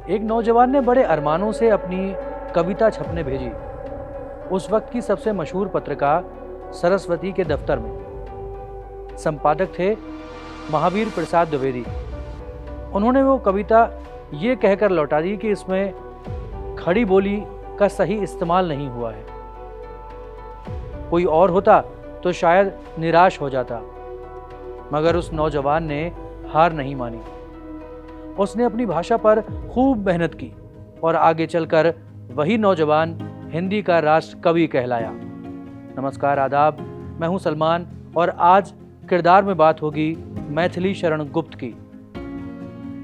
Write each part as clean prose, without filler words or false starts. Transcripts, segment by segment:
एक नौजवान ने बड़े अरमानों से अपनी कविता छपने भेजी। उस वक्त की सबसे मशहूर पत्रिका सरस्वती के दफ्तर में। संपादक थे महावीर प्रसाद द्विवेदी। उन्होंने वो कविता ये कहकर लौटा दी कि इसमें खड़ी बोली का सही इस्तेमाल नहीं हुआ है। कोई और होता तो शायद निराश हो जाता, मगर उस नौजवान ने हार नहीं मानी। उसने अपनी भाषा पर खूब मेहनत की और आगे चलकर वही नौजवान हिंदी का राष्ट्र कवि कहलाया। नमस्कार, आदाब, मैं हूं सलमान और आज किरदार में बात होगी मैथिली शरण गुप्त की,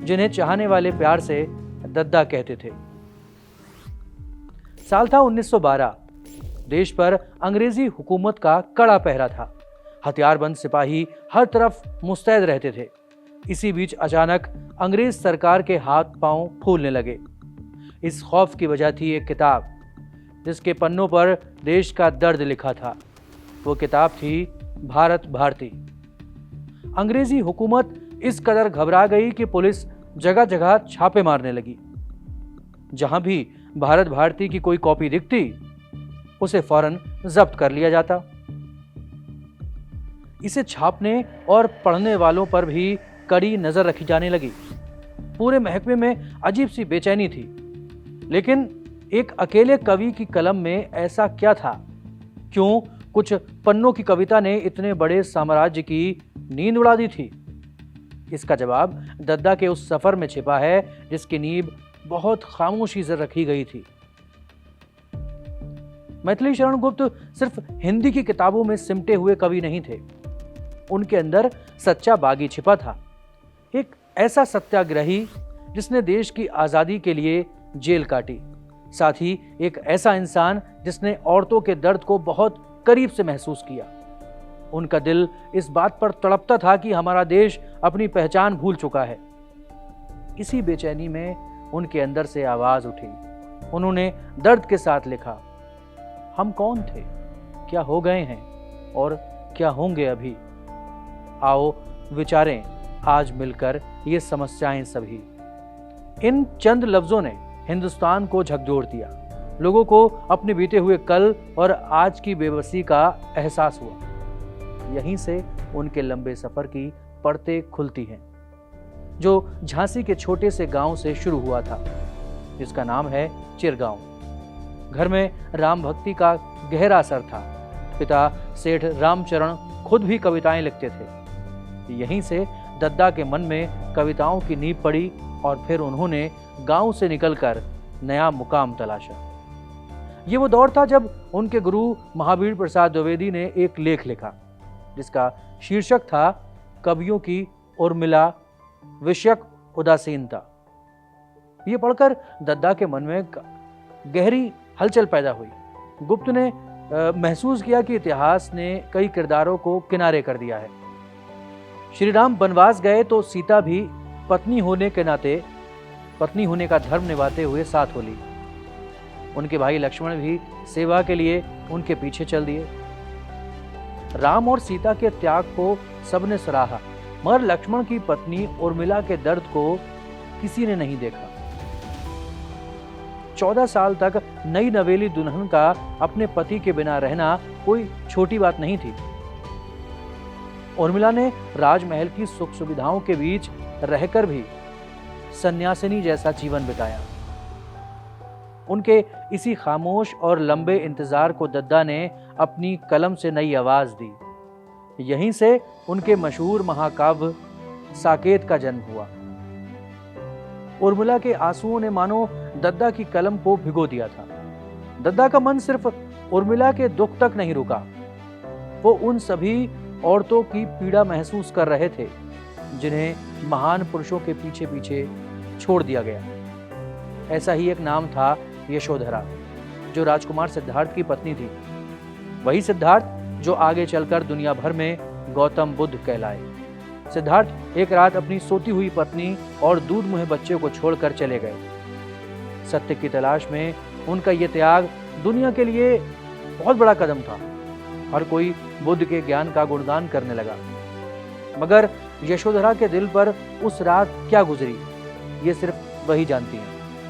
जिन्हें चाहने वाले प्यार से दद्दा कहते थे। साल था 1912। देश पर अंग्रेजी हुकूमत का कड़ा पहरा था। हथियारबंद सिपाही हर तरफ मुस्तैद रहते थे। इसी बीच अचानक अंग्रेज सरकार के हाथ पांव फूलने लगे। इस खौफ की वजह थी एक किताब जिसके पन्नों पर देश का दर्द लिखा था। वो किताब थी भारत भारती। अंग्रेजी हुकूमत इस कदर घबरा गई कि पुलिस जगह जगह छापे मारने लगी। जहां भी भारत भारती की कोई कॉपी दिखती, उसे फौरन जब्त कर लिया जाता। इसे छापने और पढ़ने वालों पर भी कड़ी नजर रखी जाने लगी। पूरे महकमे में अजीब सी बेचैनी थी। लेकिन एक अकेले कवि की कलम में ऐसा क्या था? क्यों कुछ पन्नों की कविता ने इतने बड़े साम्राज्य की नींद उड़ा दी थी? इसका जवाब दद्दा के उस सफर में छिपा है, जिसकी नींव बहुत खामोशी से रखी गई थी। मैथिली शरण गुप्त सिर्फ हिंदी की किताबों में सिमटे हुए कवि नहीं थे। उनके अंदर सच्चा बागी छिपा था। एक ऐसा सत्याग्रही जिसने देश की आजादी के लिए जेल काटी। साथ ही एक ऐसा इंसान जिसने औरतों के दर्द को बहुत करीब से महसूस किया। उनका दिल इस बात पर तड़पता था कि हमारा देश अपनी पहचान भूल चुका है। इसी बेचैनी में उनके अंदर से आवाज उठी। उन्होंने दर्द के साथ लिखा, हम कौन थे, क्या हो गए हैं और क्या होंगे अभी। आओ विचारें आज मिलकर ये समस्याएं सभी। इन चंद लफ्जों ने हिंदुस्तान को झकझोर दिया। लोगों को अपने बीते हुए कल और आज की बेबसी का एहसास हुआ। यहीं से उनके लंबे सफर की परतें खुलती हैं, जो झांसी के छोटे से गांव से शुरू हुआ था, जिसका नाम है चिरगांव। घर में राम भक्ति का गहरा असर था। पिता सेठ रामचरण खुद भी कविताएं लिखते थे। यहीं से दद्दा के मन में कविताओं की नींव पड़ी और फिर उन्होंने गांव से निकलकर नया मुकाम तलाशा। ये वो दौर था जब उनके गुरु महावीर प्रसाद द्विवेदी ने एक लेख लिखा जिसका शीर्षक था कवियों की उर्मिला विषयक उदासीनता। ये पढ़कर दद्दा के मन में गहरी हलचल पैदा हुई। गुप्त ने महसूस किया कि इतिहास ने कई किरदारों को किनारे कर दिया है। श्री राम वनवास गए तो सीता भी पत्नी होने के नाते पत्नी होने का धर्म निभाते हुए साथ हो ली। उनके भाई लक्ष्मण भी सेवा के लिए उनके पीछे चल दिए। राम और सीता के त्याग को सबने सराहा, मगर लक्ष्मण की पत्नी उर्मिला के दर्द को किसी ने नहीं देखा। 14 साल तक नई नवेली दुल्हन का अपने पति के बिना रहना कोई छोटी बात नहीं थी। उर्मिला ने राजमहल की सुख सुविधाओं के बीच रहकर भी सन्यासिनी जैसा जीवन बिताया। उनके इसी खामोश और लंबे इंतजार को दद्दा ने अपनी कलम से नई आवाज दी। यहीं से उनके मशहूर महाकाव्य साकेत का जन्म हुआ। उर्मिला के आंसुओं ने मानो दद्दा की कलम को भिगो दिया था। दद्दा का मन सिर्फ उर्मिला के दुख तक नहीं रुका। वो उन सभी औरतों की पीड़ा महसूस कर रहे थे जिन्हें महान पुरुषों के पीछे पीछे छोड़ दिया गया। ऐसा ही एक नाम था यशोधरा, जो राजकुमार सिद्धार्थ की पत्नी थी। वही सिद्धार्थ जो आगे चलकर दुनिया भर में गौतम बुद्ध कहलाए। सिद्धार्थ एक रात अपनी सोती हुई पत्नी और दूध मुहे बच्चे को छोड़कर चले गए। सत्य की तलाश में उनका यह त्याग दुनिया के लिए बहुत बड़ा कदम था। हर कोई बुद्ध के ज्ञान का गुणगान करने लगा, मगर यशोधरा के दिल पर उस रात क्या गुजरी, ये सिर्फ वही जानती हैं।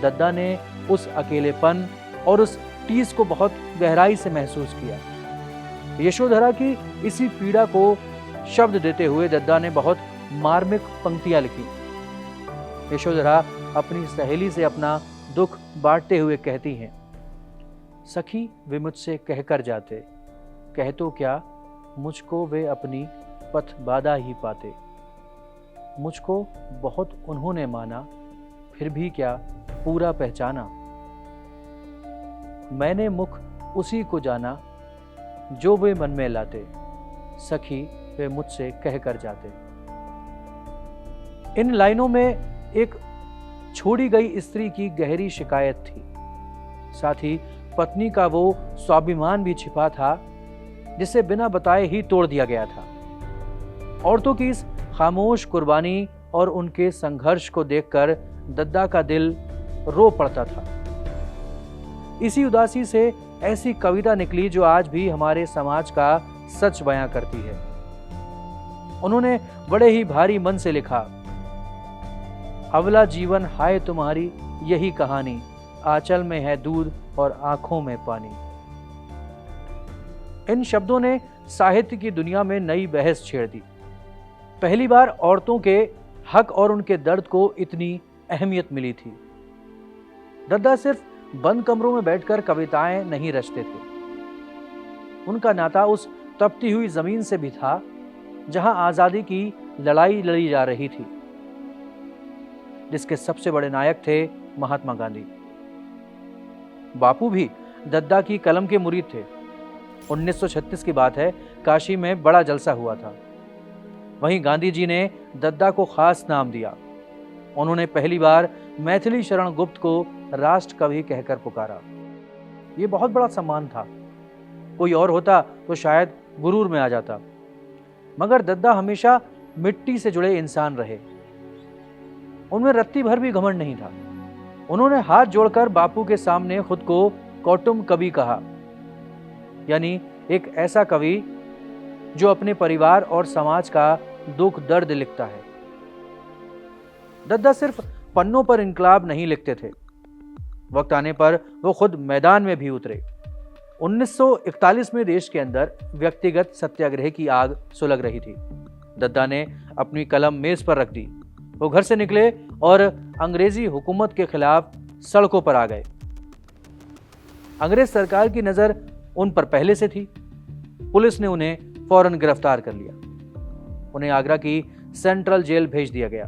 दद्दा ने उस अकेलेपन और उस टीस को बहुत गहराई से महसूस किया। यशोधरा की इसी पीड़ा को शब्द देते हुए दद्दा ने बहुत मार्मिक पंक्तियां लिखी। यशोधरा अपनी सहेली से अपना दुख बांटते हुए कहती हैं, सखी वे मुझसे कहकर जाते, कह तो क्या मुझको वे अपनी पथ बाधा ही पाते। मुझको बहुत उन्होंने माना, फिर भी क्या पूरा पहचाना। मैंने मुख उसी को जाना जो वे मन में लाते, सखी वे मुझसे कह कर जाते। इन लाइनों में एक छोड़ी गई स्त्री की गहरी शिकायत थी, साथ ही पत्नी का वो स्वाभिमान भी छिपा था जिसे बिना बताए ही तोड़ दिया गया था। औरतों की इस खामोश कुर्बानी और उनके संघर्ष को देखकर दद्दा का दिल रो पड़ता था। इसी उदासी से ऐसी कविता निकली जो आज भी हमारे समाज का सच बयां करती है। उन्होंने बड़े ही भारी मन से लिखा, अवला जीवन हाय तुम्हारी यही कहानी, आंचल में है दूध और आंखों में पानी। इन शब्दों ने साहित्य की दुनिया में नई बहस छेड़ दी। पहली बार औरतों के हक और उनके दर्द को इतनी अहमियत मिली थी। दद्दा सिर्फ बंद कमरों में बैठकर कविताएं नहीं रचते थे। उनका नाता उस तपती हुई जमीन से भी था जहां आजादी की लड़ाई लड़ी जा रही थी, जिसके सबसे बड़े नायक थे महात्मा गांधी। बापू भी दद्दा की कलम के मुरीद थे। 1936 की बात है, काशी में बड़ा जलसा हुआ था। वहीं गांधी जी ने दद्दा को खास नाम दिया। उन्होंने पहली बार मैथिली शरण गुप्त को राष्ट्र कवि कहकर पुकारा। यह बहुत बड़ा सम्मान था। कोई और होता तो शायद गुरूर में आ जाता, मगर दद्दा हमेशा मिट्टी से जुड़े इंसान रहे। उनमें रत्ती भर भी घमंड नहीं था। उन्होंने हाथ जोड़कर बापू के सामने खुद को कौटुंब कवि कहा, यानी एक ऐसा कवि जो अपने परिवार और समाज का दुख दर्द लिखता है। दद्दा सिर्फ पन्नों पर इनकलाब नहीं लिखते थे, वक्त आने पर वो खुद मैदान में भी उतरे। 1941 में देश के अंदर व्यक्तिगत सत्याग्रह की आग सुलग रही थी। दद्दा ने अपनी कलम मेज पर रख दी। वो घर से निकले और अंग्रेजी हुकूमत के खिलाफ सड़कों पर आ गए। अंग्रेज सरकार की नजर उन पर पहले से थी। पुलिस ने उन्हें फौरन गिरफ्तार कर लिया। उन्हें आगरा की सेंट्रल जेल भेज दिया गया।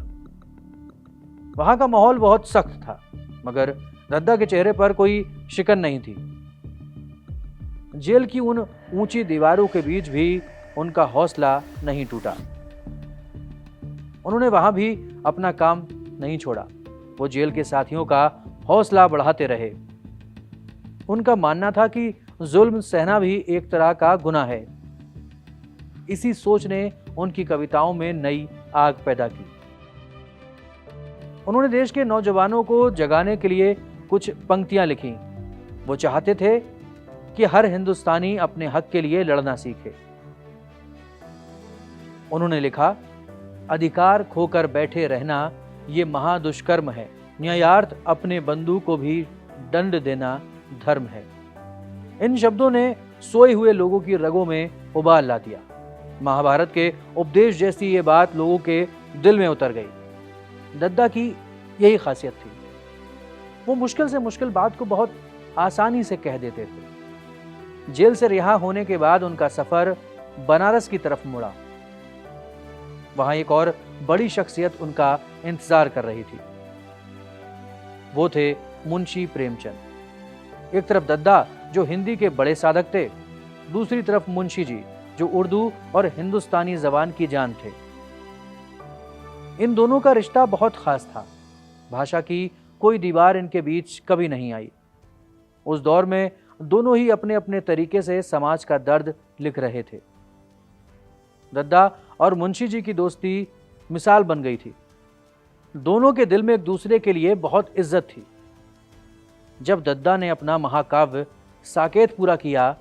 वहां का माहौल बहुत सख्त था, मगर दद्दा के चेहरे पर कोई शिकन नहीं थी। जेल की उन ऊंची दीवारों के बीच भी उनका हौसला नहीं टूटा। उन्होंने वहां भी अपना काम नहीं छोड़ा। वो जेल के साथियों का हौसला बढ़ाते रहे। उनका मानना था कि जुल्म सहना भी एक तरह का गुनाह है। इसी सोच ने उनकी कविताओं में नई आग पैदा की। उन्होंने देश के नौजवानों को जगाने के लिए कुछ पंक्तियां लिखी। वो चाहते थे कि हर हिंदुस्तानी अपने हक के लिए लड़ना सीखे। उन्होंने लिखा, अधिकार खोकर बैठे रहना ये महादुष्कर्म है, न्यायार्थ अपने बंधु को भी दंड देना धर्म है। इन शब्दों ने सोए हुए लोगों की रगों में उबाल ला दिया। महाभारत के उपदेश जैसी ये बात लोगों के दिल में उतर गई। दद्दा की यही खासियत थी। वो मुश्किल से मुश्किल बात को बहुत आसानी से कह देते थे। जेल से रिहा होने के बाद उनका सफर बनारस की तरफ मुड़ा। वहां एक और बड़ी शख्सियत उनका इंतजार कर रही थी। वो थे मुंशी प्रेमचंद। एक तरफ दद्दा जो हिंदी के बड़े साधक थे, दूसरी तरफ मुंशी जी जो उर्दू और हिंदुस्तानी जबान की जान थे। इन दोनों का रिश्ता बहुत खास था। भाषा की कोई दीवार इनके बीच कभी नहीं आई। उस दौर में दोनों ही अपने अपने तरीके से समाज का दर्द लिख रहे थे। दद्दा और मुंशी जी की दोस्ती मिसाल बन गई थी। दोनों के दिल में एक दूसरे के लिए बहुत इज्जत थी। जब दद्दा ने अपना महाकाव्य साकेत पूरा किया,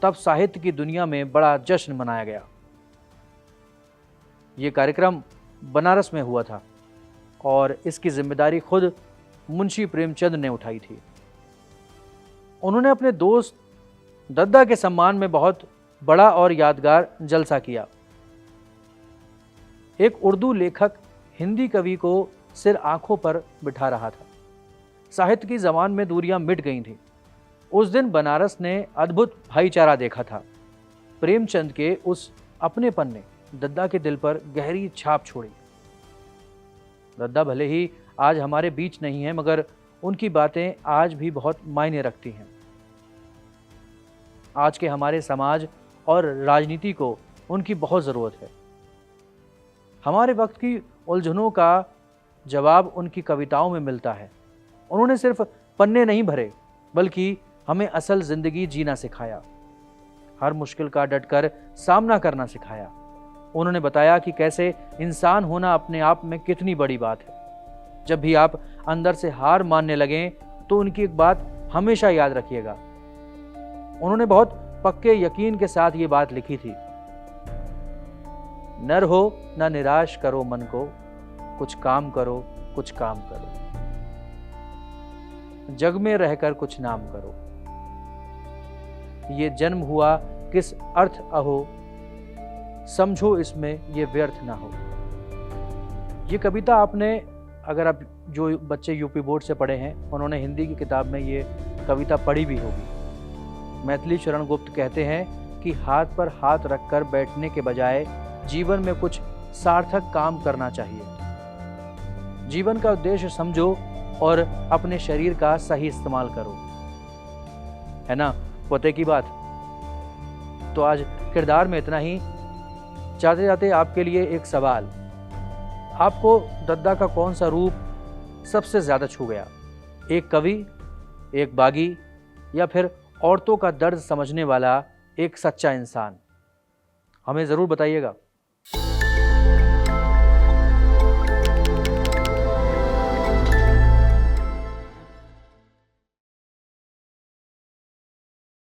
तब साहित्य की दुनिया में बड़ा जश्न मनाया गया। यह कार्यक्रम बनारस में हुआ था और इसकी जिम्मेदारी खुद मुंशी प्रेमचंद ने उठाई थी। उन्होंने अपने दोस्त दद्दा के सम्मान में बहुत बड़ा और यादगार जलसा किया। एक उर्दू लेखक हिंदी कवि को सिर आंखों पर बिठा रहा था। साहित्य की जबान में दूरियां मिट गई थीं। उस दिन बनारस ने अद्भुत भाईचारा देखा था। प्रेमचंद के उस अपनेपन ने दद्दा के दिल पर गहरी छाप छोड़ी। दद्दा भले ही आज हमारे बीच नहीं है, मगर उनकी बातें आज भी बहुत मायने रखती हैं। आज के हमारे समाज और राजनीति को उनकी बहुत ज़रूरत है। हमारे वक्त की उलझनों का जवाब उनकी कविताओं में मिलता है। उन्होंने सिर्फ पन्ने नहीं भरे, बल्कि हमें असल जिंदगी जीना सिखाया, हर मुश्किल का डटकर सामना करना सिखाया। उन्होंने बताया कि कैसे इंसान होना अपने आप में कितनी बड़ी बात है। जब भी आप अंदर से हार मानने लगें तो उनकी एक बात हमेशा याद रखिएगा। उन्होंने बहुत पक्के यकीन के साथ ये बात लिखी थी, नर हो न निराश करो मन को, कुछ काम करो, कुछ काम करो, जग में रहकर कुछ नाम करो, ये जन्म हुआ किस अर्थ अहो, समझो इसमें ये व्यर्थ ना हो। ये कविता आपने, अगर आप जो बच्चे यूपी बोर्ड से पढ़े हैं, उन्होंने हिंदी की किताब में ये कविता पढ़ी भी होगी। मैथिली शरण गुप्त कहते हैं कि हाथ पर हाथ रखकर बैठने के बजाय जीवन में कुछ सार्थक काम करना चाहिए। जीवन का उद्देश्य समझो और अपने शरीर का सही इस्तेमाल करो, है ना पोते की बात। तो आज किरदार में इतना ही। जाते जाते आपके लिए एक सवाल, आपको दद्दा का कौन सा रूप सबसे ज्यादा छू गया? एक कवि, एक बागी, या फिर औरतों का दर्द समझने वाला एक सच्चा इंसान? हमें जरूर बताइएगा।